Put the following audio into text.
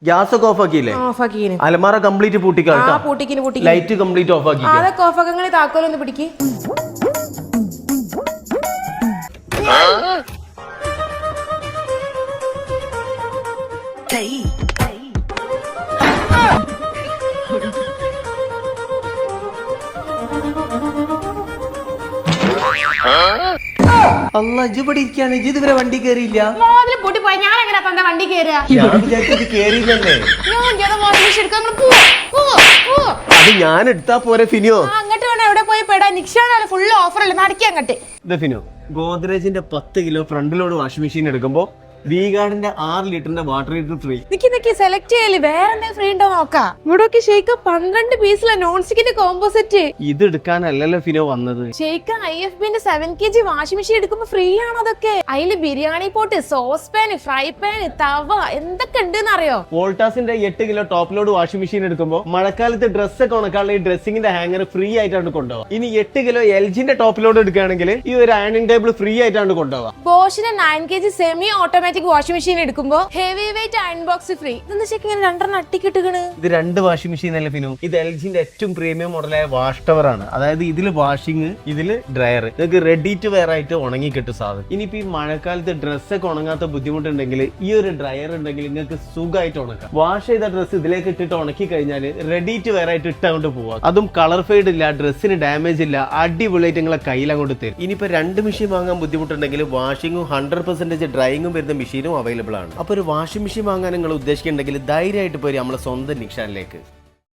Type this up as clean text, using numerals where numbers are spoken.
Gas ഒക്കെ of ആക്കിയില്ലേ? Of ആക്കിന്. അലമാര complete പൂട്ടിക്കിന്. Light complete of ആക്കി. അതൊക്കെ ഓഫ് ആക്കി. താക്കോലൊന്ന് പിടിക്ക്. അല്ല ഇജ്ജിവിടെ ഇരിക്കാണ്, ഇജ്ജ് ഇതുവരെ വണ്ടി കയറിയില്ല. പൊട്ടി പോയി ഞാൻ എങ്ങനെ തന്റെ വണ്ടി കയറുക? ഞാൻ വിചാരിച്ചത് കേറിയില്ലല്ലേ. അത് ഞാൻ എടുത്താ പോരെ ഫിനിയോ? അങ്ങോട്ട് വേണം എവിടെ പോയി പെടാ. നിക്ഷാണ് ഫുള്ള് ഓഫർ അല്ലേ, നടക്കി അങ്ങോട്ട്. ഇത് ഫിനോ, ഗോദ്രേജിന്റെ 10 kilo front load washing machine എടുക്കുമ്പോ വീഗാർഡിന്റെ 6 ലിറ്ററിന്റെ വാട്ടർ ഹീറ്റർ ഫ്രീ. നിക്കി സെലക്ട് ചെയ്യല്, വേറെ എന്തെങ്കിലും ഫ്രീ ഉണ്ടോ നോക്കാം. ഇവിടൊക്കെ ഷെയ്ക്ക് 12 പീസിലെ നോൺ സ്റ്റിക്കിന്റെ കോമ്പോസെറ്റ്. ഇത് എടുക്കാനല്ലല്ലോ ഫിനോ വന്നത്. ഷെയ്ക്ക് IFBന്റെ 7 kg വാഷിംഗ് മെഷീൻ എടുക്കുമ്പോ ഫ്രീ ആണ് അതൊക്കെ. അതില് biryani pot, sauce pan, fry pan, തവ എന്തൊക്കെ ഉണ്ടെന്ന് അറിയോ? വോൾട്ടാസിന്റെ 8 kilo top load washing machine എടുക്കുമ്പോൾ മഴക്കാലത്ത് ഡ്രസ് ഒക്കെ ഉണക്കാനുള്ള ഈ ഡ്രസ്സിംഗിന്റെ ഹാങ്ങർ ഫ്രീ ആയിട്ടാണ് കൊണ്ടുപോകാം. ഇനി 8 കിലോ LGന്റെ ടോപ്പ് ലോഡ് എടുക്കുകയാണെങ്കിൽ ഈ ഒരു അയണിംഗ് ടേബിൾ ഫ്രീ ആയിട്ടാണ് കൊണ്ടുപോകാം. ബോഷിന്റെ 9 kg semi automatic washing machine എടുക്കുമ്പോ heavy weight iron box free. ഇതെന്താ ഇങ്ങനെ 2 അട്ടിക്കിട്ടുകണ്? ഇത് 2 വാഷിംഗ് മെഷീൻ അല്ലേ ഫിനു? ഇത് LGന്റെ ഏറ്റവും പ്രീമിയം മോഡലായ വാഷ് ടവർ ആണ്. അതായത് ഇതില് വാഷിംഗ്, ഇതില് ഡ്രയർ. നിങ്ങൾക്ക് റെഡി ടു വെയർ ആയിട്ട് ഉണങ്ങി കിട്ടും സാധനം. ഇനിയിപ്പോ ഈ മഴക്കാലത്ത് ഡ്രസ്സൊക്കെ ഉണങ്ങാത്ത ബുദ്ധിമുട്ടുണ്ടെങ്കിൽ ഈ ഒരു ഡ്രയർ ഉണ്ടെങ്കിൽ നിങ്ങൾക്ക് സുഖമായിട്ട് ഉണക്കാം. വാഷ് ചെയ്ത ഡ്രസ്സ് ഇതിലേക്ക് ഇട്ടിട്ട് ഉണക്കി കഴിഞ്ഞാൽ റെഡി ടു വെയർ ആയിട്ട് ഇട്ടങ്ങോട്ട് പോവാം. അതും കളർ ഫെയ്ഡ് ഇല്ല, ഡ്രസ്സിന് ഡാമേജ് ഇല്ല, അടിപൊളിയായിട്ട് നിങ്ങളെ കയ്യിൽ അങ്ങോട്ട് തരും. ഇനിയിപ്പോ 2 മെഷീൻ വാങ്ങാൻ ബുദ്ധിമുട്ടുണ്ടെങ്കിൽ വാഷിംഗും 100% ഡ്രൈയിങ്ങും വരുന്ന മെഷീനും അവൈലബിൾ ആണ്. അപ്പോൾ ഒരു വാഷിംഗ് മെഷീൻ വാങ്ങാൻ നിങ്ങൾ ഉദ്ദേശിക്കുന്നുണ്ടെങ്കിൽ ധൈര്യമായിട്ട് പോയി നമ്മളെ സ്വന്തം നിക്ഷാനിലേക്ക്.